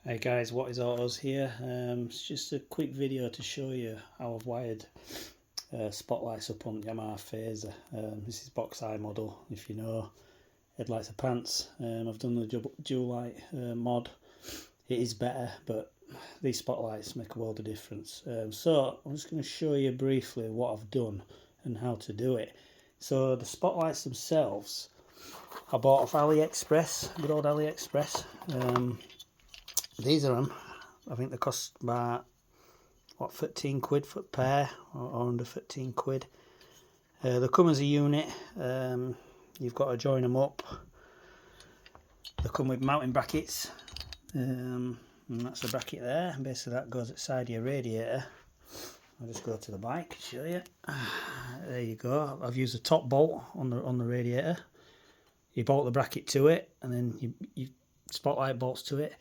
Hey guys, WATTYS-AUTOS here. It's just a quick video to show you how I've wired spotlights up on Yamaha Fazer. This is box eye model, if you know. Headlights are pants. I've done the dual light mod. It is better, but these spotlights make a world of difference. So I'm just going to show you briefly what I've done and how to do it. So the spotlights themselves, I bought off AliExpress, good old AliExpress. These are them. I think they cost about, what, 13 quid for a pair, or under 13 quid. They come as a unit. You've got to join them up. They come with mounting brackets. And that's the bracket there. Basically that goes outside your radiator. I'll just go to the bike and show you. There you go. I've used a top bolt on the radiator. You bolt the bracket to it, and then you spotlight bolts to it.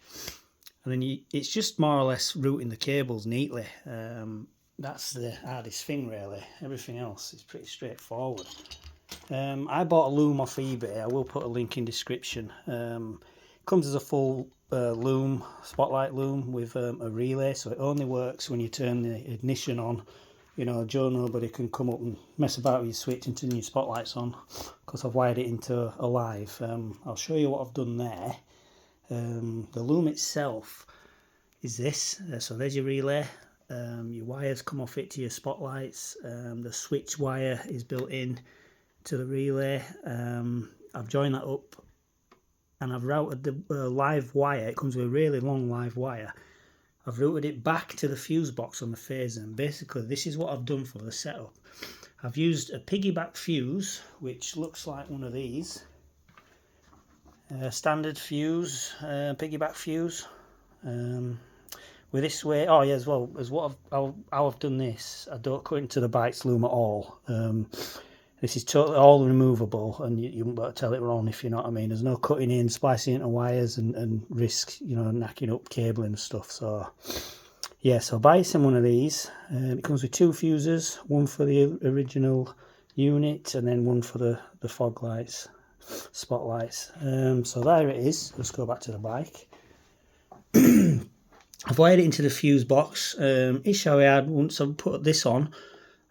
And then it's just more or less routing the cables neatly. That's the hardest thing really. Everything else is pretty straightforward. I bought a loom off eBay. I will put a link in description. Comes as a full loom, spotlight loom with a relay, so it only works when you turn the ignition on. You know, Joe Nobody can come up and mess about with your switch and turn your spotlights on, because I've wired it into a live. I'll show you what I've done there. The loom itself is this. So there's your relay. Your wires come off it to your spotlights. The switch wire is built in to the relay. I've joined that up and I've routed the live wire. It comes with a really long live wire. I've routed it back to the fuse box on the Fazer, and basically this is what I've done for the setup. I've used a piggyback fuse, which looks like one of these. Standard fuse, piggyback fuse. With this way, oh yeah, as well as how I've done this, I don't cut into the bike's loom at all. This is totally all removable, and you won't be able to tell it wrong, if you know what I mean. There's no cutting in, splicing into wires and risk, you know, knacking up cabling and stuff. So yeah, so buy some one of these. It comes with two fuses, one for the original unit and then one for the fog lights, spotlights. So there it is. Let's go back to the bike. I've wired it into the fuse box. Issue I had once I put this on,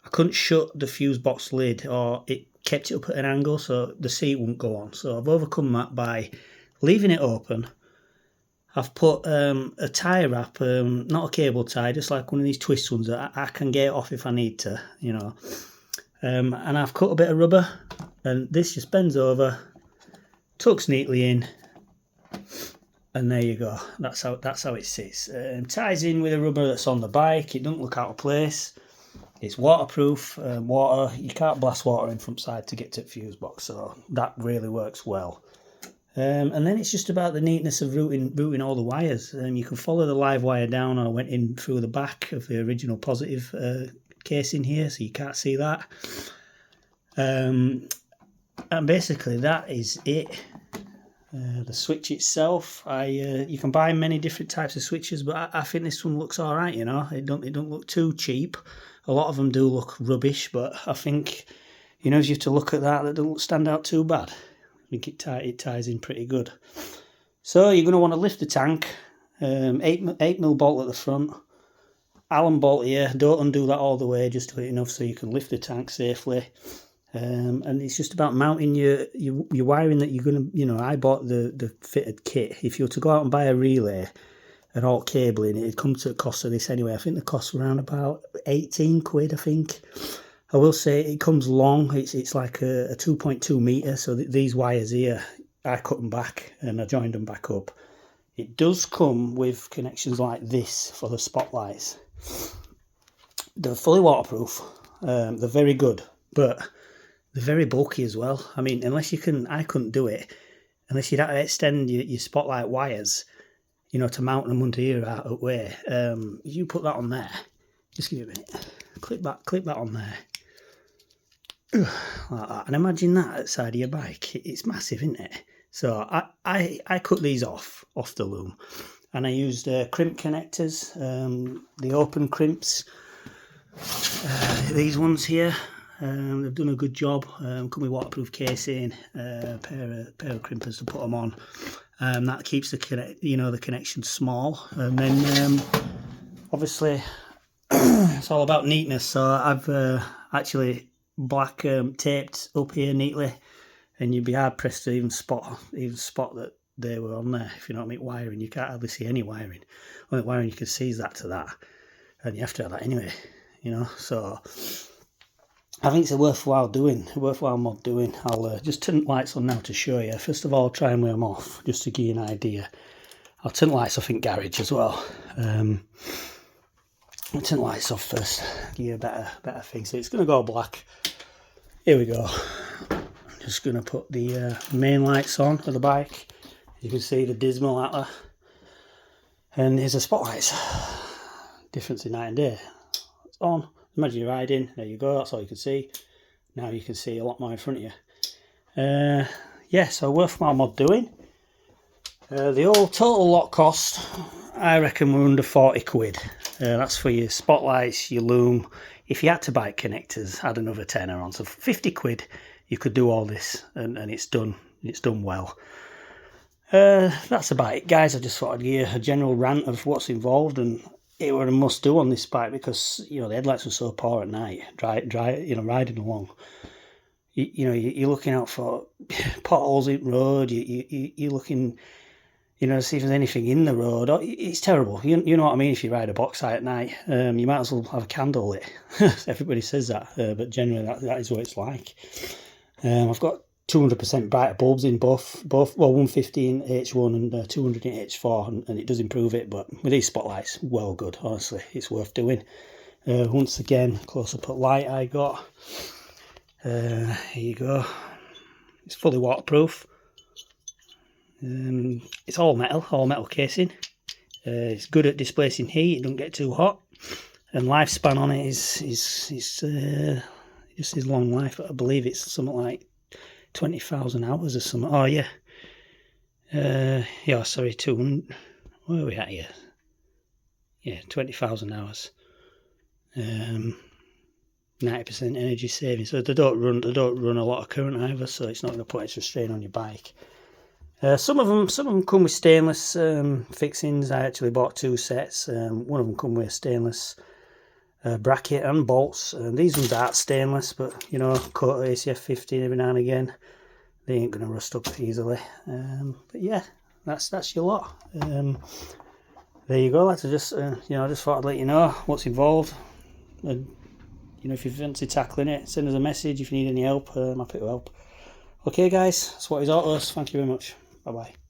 I couldn't shut the fuse box lid, or it kept it up at an angle so the seat wouldn't go on. So I've overcome that by leaving it open. I've put a tie wrap, not a cable tie, just like one of these twist ones that I can get off if I need to, you know. And I've cut a bit of rubber, and this just bends over, tucks neatly in, and there you go. That's how it sits. Ties in with the rubber that's on the bike. It doesn't look out of place. It's waterproof. Water, you can't blast water in from side to get to the fuse box, so that really works well. And then it's just about the neatness of routing all the wires. You can follow the live wire down. I went in through the back of the original positive casing here, so you can't see that. And basically that is it. The switch itself, you can buy many different types of switches, but I think this one looks all right. You know, it don't look too cheap. A lot of them do look rubbish, but I think, you know, if you have to look at that don't stand out too bad. I think it ties in pretty good. So you're going to want to lift the tank. 8mm bolt at the front. Allen bolt here. Don't undo that all the way. Just do it enough so you can lift the tank safely. And it's just about mounting your wiring that you're going to, you know, I bought the fitted kit. If you were to go out and buy a relay and all cabling, it'd come to the cost of this anyway. I think the cost around about 18 quid, I think. I will say it comes long. It's like a 2.2 metre, so these wires here, I cut them back and I joined them back up. It does come with connections like this for the spotlights. They're fully waterproof. They're very good, but they're very bulky as well. I mean, I couldn't do it unless you'd have to extend your spotlight wires, you know, to mount them under here out of way. You put that on there. Just give me a minute. Clip that on there. Like that. And imagine that at the side of your bike. It's massive, isn't it? So I cut these off the loom, and I used crimp connectors, the open crimps. These ones here. They've done a good job. Come with waterproof casing, pair of crimpers to put them on, That keeps the the connection small, and then obviously it's all about neatness. So I've actually black taped up here neatly, and you'd be hard pressed to even spot that they were on there. If you know what I mean, wiring, you can't hardly see any wiring. Only wiring you can see is that to that, and you have to have that anyway, you know. So I think it's a worthwhile mod doing. I'll just turn lights on now to show you. First of all, I'll try and wear them off just to give you an idea. I'll turn lights off in garage as well. I'll turn lights off first, give you a better thing. So it's going to go black. Here we go. I'm just going to put the main lights on for the bike. You can see the dismal out there. And here's the spotlights. Difference in night and day. It's on. Imagine you're riding. There you go. That's all you can see. Now you can see a lot more in front of you. Yeah, so worthwhile mod doing. The old total lot cost, I reckon we're under 40 quid. That's for your spotlights, your loom. If you had to buy connectors, add another tenner on. So 50 quid, you could do all this, and it's done. It's done well. That's about it, guys. I just thought I'd give you a general rant of what's involved, and it were a must do on this bike because the headlights were so poor at night. Riding along. You're looking out for potholes in the road. You're looking, to see if there's anything in the road. It's terrible. You know what I mean? If you ride a box at night, you might as well have a candle lit. Everybody says that, but generally that is what it's like. I've got 200% brighter bulbs in both 150 in H1 and 200 in H4, and it does improve it. But with these spotlights, well good. Honestly, it's worth doing. Once again, close up at light I got. Here you go. It's fully waterproof. It's all metal casing. It's good at displacing heat. It doesn't get too hot, and lifespan on it is just his long life. I believe it's something like 20,000 hours or something. Oh yeah. Yeah. Sorry, 200. Where are we at here? Yeah, 20,000 hours. 90% energy saving. So they don't run a lot of current either. So it's not going to put extra strain on your bike. Some of them come with stainless fixings. I actually bought 2 sets. One of them come with a stainless bracket and bolts. These ones aren't stainless, but coat of ACF 15 every now and again. They ain't gonna rust up easily. But yeah, that's your lot. There you go, lads. I just just thought I'd let you know what's involved. And if you fancy tackling it, send us a message if you need any help. I'm happy to help. Okay, guys, that's WATTYS-AUTOS. Thank you very much. Bye bye.